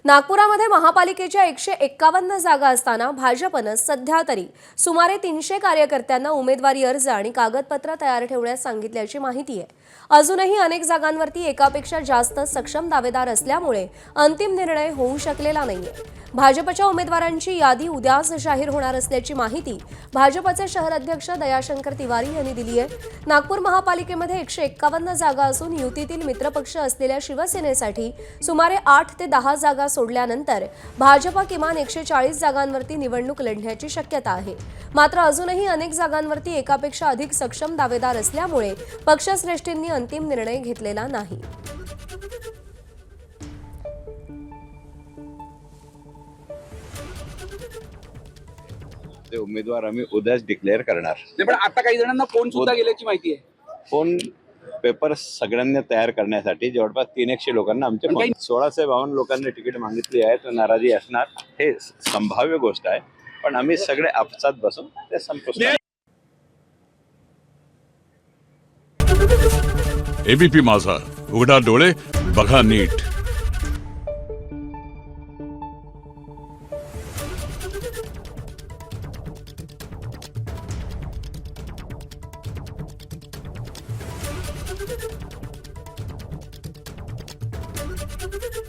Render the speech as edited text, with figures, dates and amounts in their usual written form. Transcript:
नागपुरामध्ये महापालिकेच्या 151 जागा असताना भाजपनं सध्या तरी सुमारे 300 कार्यकर्त्यांना उमेदवारी अर्ज आणि कागदपत्र तयार ठेवण्यास सांगितल्याची माहिती आहे। अजूनही अनेक जागांवरती एकापेक्षा जास्त सक्षम दावेदार असल्यामुळे अंतिम निर्णय होऊ शकलेला नाहीये। भाजपच्या उमेदवारांची यादी उद्याच जाहीर होणार असल्याची माहिती भाजपचे शहर अध्यक्ष दयाशंकर तिवारी यांनी दिली आहे। नागपूर महापालिकेमध्ये 151 जागा असून युतीतील मित्रपक्ष असलेल्या शिवसेनेसाठी सुमारे 8 ते 10 जागा सोडल्यानंतर भाजप किमान 140 जागांवरती निवडणूक लढण्याची शक्यता आहे। मात्र अजूनही अनेक जागांवरती एकापेक्षा अधिक सक्षम दावेदार असल्यामुळे पक्षश्रेष्ठींनी अंतिम निर्णय घेतलेला नाही। ते उमेदवार आम्ही उद्याच डिक्लेअर करणार। पण आता काही जणांना फोन सुद्धा गेल्याची माहिती आहे। फोन पेपर सगळ्यांना तयार करण्यासाठी जवळपास 300 लोकांना आमचे 1652 लोकांनी तिकीट मागितली आहे, तर नाराजी असणार हे संभाव्य गोष्ट आहे। पण आम्ही सगळे आपसात बसून ते संपुष्टात एबीपी माझा, उघडा डोळे बघा नीट। Thank you.